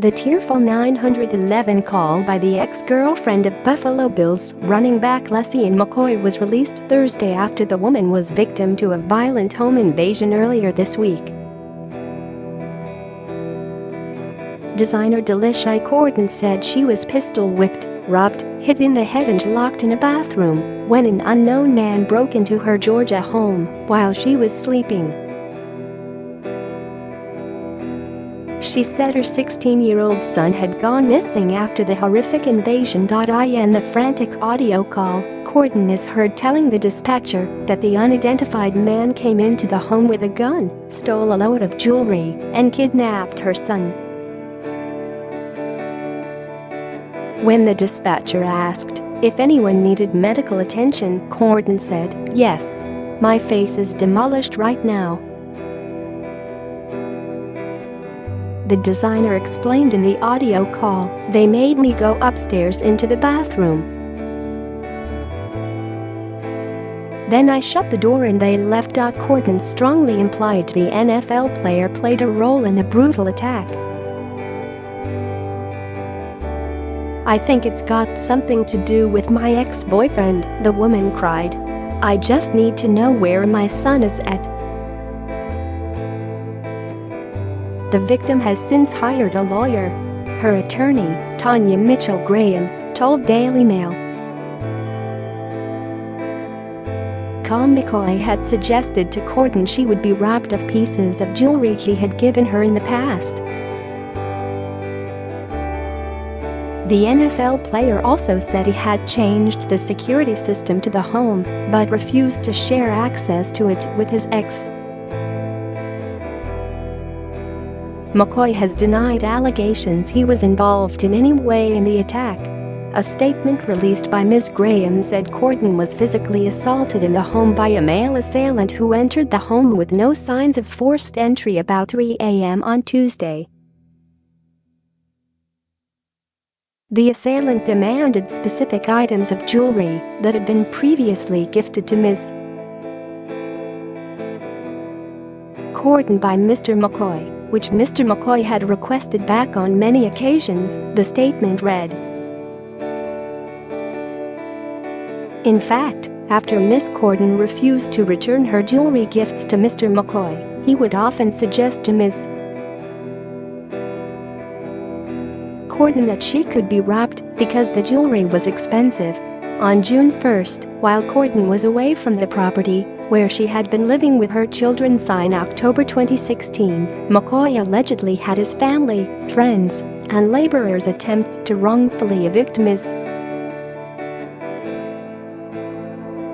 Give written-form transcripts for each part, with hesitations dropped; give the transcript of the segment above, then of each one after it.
The tearful 911 call by the ex-girlfriend of Buffalo Bills running back LeSean McCoy was released Thursday after the woman was victim to a violent home invasion earlier this week. Designer LeSean McCoy said she was pistol-whipped, robbed, hit in the head and locked in a bathroom when an unknown man broke into her Georgia home while she was sleeping. She said her 16-year-old son had gone missing after the horrific invasion. In the frantic audio call, Corden is heard telling the dispatcher that the unidentified man came into the home with a gun, stole a load of jewelry, and kidnapped her son. When the dispatcher asked if anyone needed medical attention, Corden said, "Yes. My face is demolished right now." The designer explained in the audio call, "They made me go upstairs into the bathroom. Then I shut the door and they left." Corden strongly implied the NFL player played a role in the brutal attack. "I think it's got something to do with my ex-boyfriend," the woman cried. "I just need to know where my son is at." The victim has since hired a lawyer. Her attorney, Tanya Mitchell Graham, told Daily Mail. McCoy had suggested to Corden she would be robbed of pieces of jewelry he had given her in the past. The NFL player also said he had changed the security system to the home but refused to share access to it with his ex. McCoy has denied allegations he was involved in any way in the attack. A statement released by Ms. Graham said Corden was physically assaulted in the home by a male assailant who entered the home with no signs of forced entry about 3 a.m. on Tuesday. The assailant demanded specific items of jewelry that had been previously gifted to Ms. Corden by Mr. McCoy, which Mr. McCoy had requested back on many occasions, the statement read. In fact, after Ms. Corden refused to return her jewelry gifts to Mr. McCoy, he would often suggest to Ms. Corden that she could be robbed because the jewelry was expensive. On June 1st, while Corden was away from the property, where she had been living with her children in October 2016, McCoy allegedly had his family, friends, and laborers attempt to wrongfully evict Ms.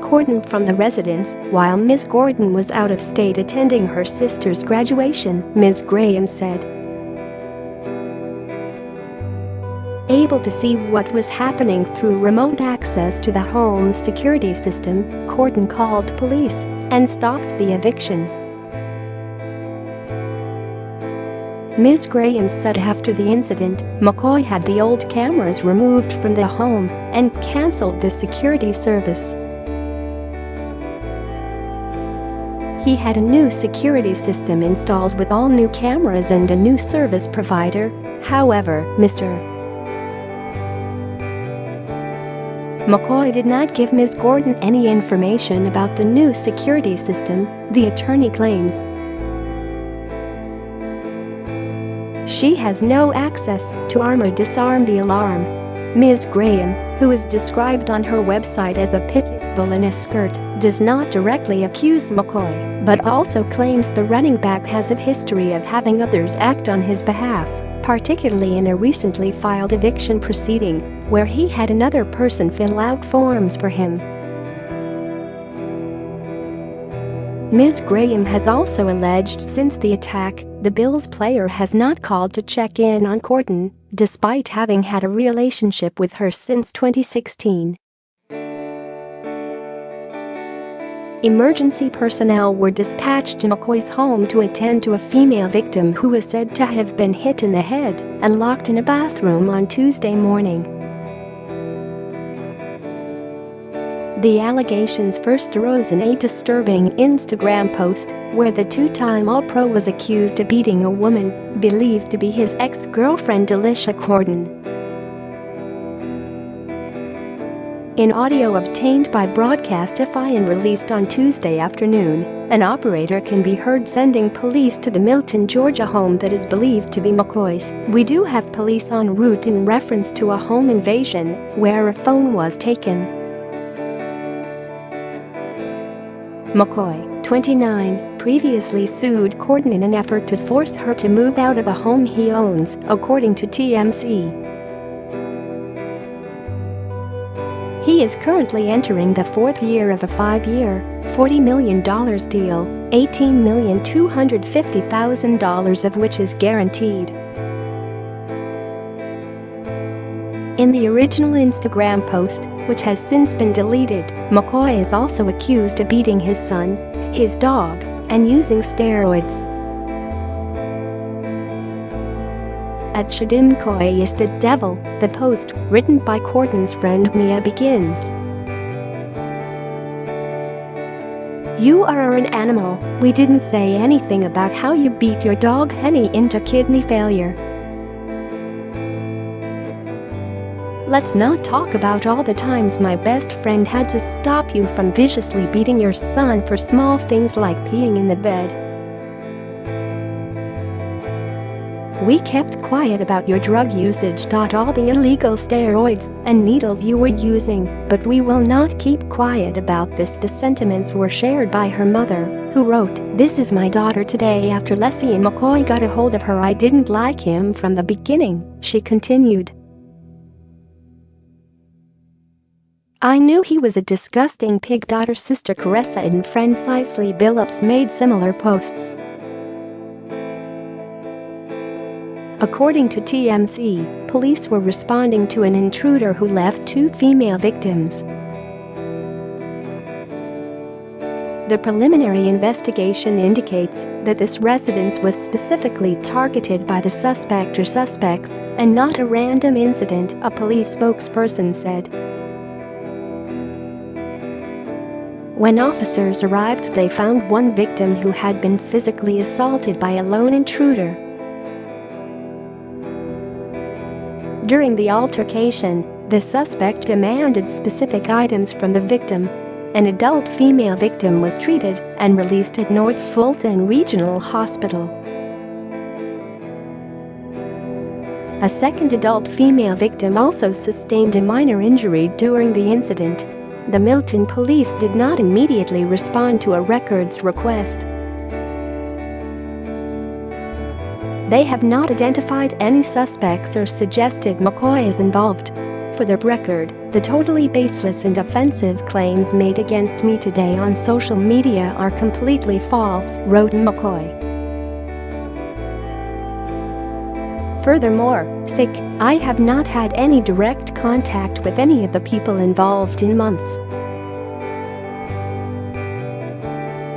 Corden from the residence while Ms. Corden was out of state attending her sister's graduation, Ms. Graham said. Able to see what was happening through remote access to the home's security system, Corden called police and stopped the eviction. Ms. Graham said after the incident, McCoy had the old cameras removed from the home and cancelled the security service. He had a new security system installed with all new cameras and a new service provider. However, Mr. McCoy did not give Ms. Corden any information about the new security system, the attorney claims. She has no access to arm or disarm the alarm. Ms. Graham, who is described on her website as a pit bull in a skirt, does not directly accuse McCoy, but also claims the running back has a history of having others act on his behalf, particularly in a recently filed eviction proceeding, where he had another person fill out forms for him. Ms. Graham has also alleged since the attack, the Bills player has not called to check in on Corden, despite having had a relationship with her since 2016. Emergency personnel were dispatched to McCoy's home to attend to a female victim who was said to have been hit in the head and locked in a bathroom on Tuesday morning. The allegations first arose in a disturbing Instagram post where the two-time All-Pro was accused of beating a woman believed to be his ex-girlfriend Alicia Corden. In audio obtained by Broadcastify and released on Tuesday afternoon, an operator can be heard sending police to the Milton, Georgia home that is believed to be McCoy's. "We do have police en route," in reference to a home invasion where a phone was taken. McCoy, 29, previously sued Corden in an effort to force her to move out of a home he owns, according to TMZ. He is currently entering the fourth year of a 5-year, $40 million deal, $18,250,000 of which is guaranteed. In the original Instagram post, which has since been deleted, McCoy is also accused of beating his son, his dog, and using steroids. "At LeSean McCoy is the devil," the post, written by Corden's friend Mia, begins. "You are an animal. We didn't say anything about how you beat your dog Henny into kidney failure. Let's not talk about all the times my best friend had to stop you from viciously beating your son for small things like peeing in the bed. We kept quiet about your drug usage, all the illegal steroids and needles you were using, but we will not keep quiet about this." The sentiments were shared by her mother, who wrote, "This is my daughter today after LeSean McCoy got a hold of her. I didn't like him from the beginning," she continued. "I knew he was a disgusting pig." Her sister Caressa and friend Cicely Billups made similar posts. According to TMZ, police were responding to an intruder who left 2 female victims. The preliminary investigation indicates that this residence was specifically targeted by the suspect or suspects and not a random incident, a police spokesperson said. When officers arrived, they found one victim who had been physically assaulted by a lone intruder. During the altercation, the suspect demanded specific items from the victim. An adult female victim was treated and released at North Fulton Regional Hospital. A second adult female victim also sustained a minor injury during the incident. The Milton police did not immediately respond to a records request. They have not identified any suspects or suggested McCoy is involved. "For the record, the totally baseless and offensive claims made against me today on social media are completely false," wrote McCoy. Furthermore, I have not had any direct contact with any of the people involved in months.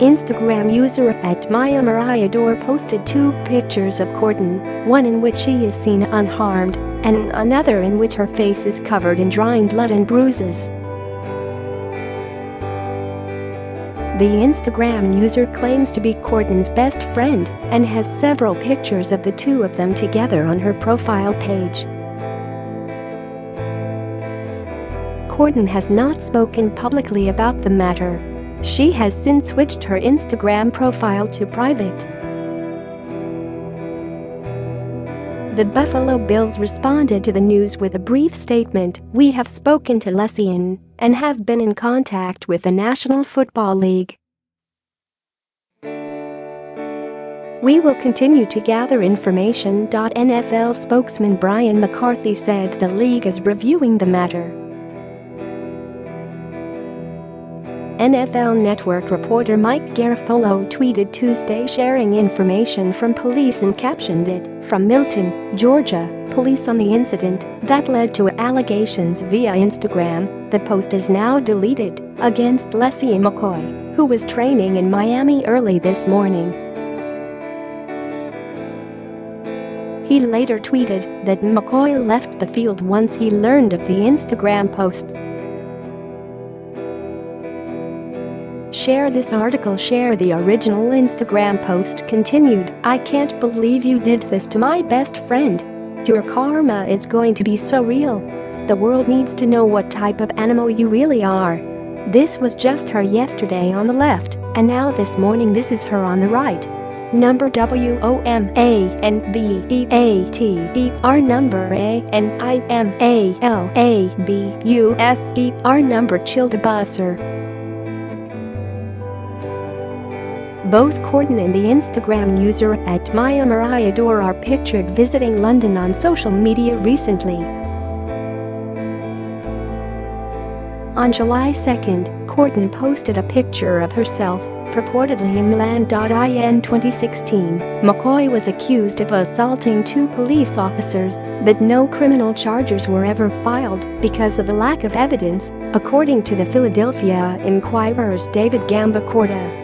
Instagram user @MyAmariador posted 2 pictures of Corden, one in which she is seen unharmed, and another in which her face is covered in drying blood and bruises. The Instagram user claims to be Corden's best friend and has several pictures of the two of them together on her profile page. Corden has not spoken publicly about the matter. She has since switched her Instagram profile to private. The Buffalo Bills responded to the news with a brief statement. "We have spoken to LeSean and have been in contact with the National Football League. We will continue to gather information." NFL spokesman Brian McCarthy said the league is reviewing the matter. NFL Network reporter Mike Garafolo tweeted Tuesday sharing information from police and captioned it, "From Milton, Georgia, police on the incident that led to allegations via Instagram." The post is now deleted against LeSean McCoy, who was training in Miami early this morning. He later tweeted that McCoy left the field once he learned of the Instagram posts. Share this article. Share the original Instagram post continued. I can't believe you did this to my best friend. Your karma is going to be so real. The world needs to know what type of animal you really are. This was just her yesterday on the left, and now this morning this is her on the right. Number WOMANBEATER, number ANIMALABUSER, number Childabusser. Both Corden and the Instagram user @MyAmariador are pictured visiting London on social media recently. On July 2nd, Corden posted a picture of herself, purportedly in Milan. In 2016, McCoy was accused of assaulting 2 police officers, but no criminal charges were ever filed because of a lack of evidence, according to the Philadelphia Inquirer's David Gambacorta.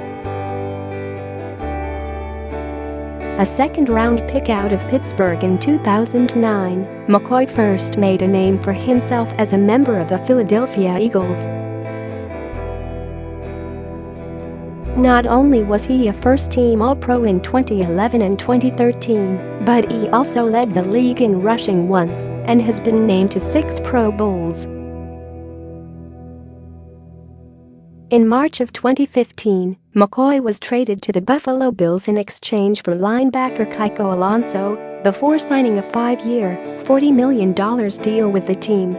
A second-round pick out of Pittsburgh in 2009, McCoy first made a name for himself as a member of the Philadelphia Eagles. Not only was he a first-team All-Pro in 2011 and 2013, but he also led the league in rushing once and has been named to 6 Pro Bowls. In March of 2015, McCoy was traded to the Buffalo Bills in exchange for linebacker Kiko Alonso, before signing a 5-year, $40 million deal with the team.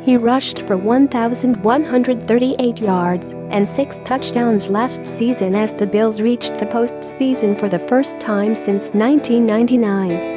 He rushed for 1,138 yards and 6 touchdowns last season as the Bills reached the postseason for the first time since 1999.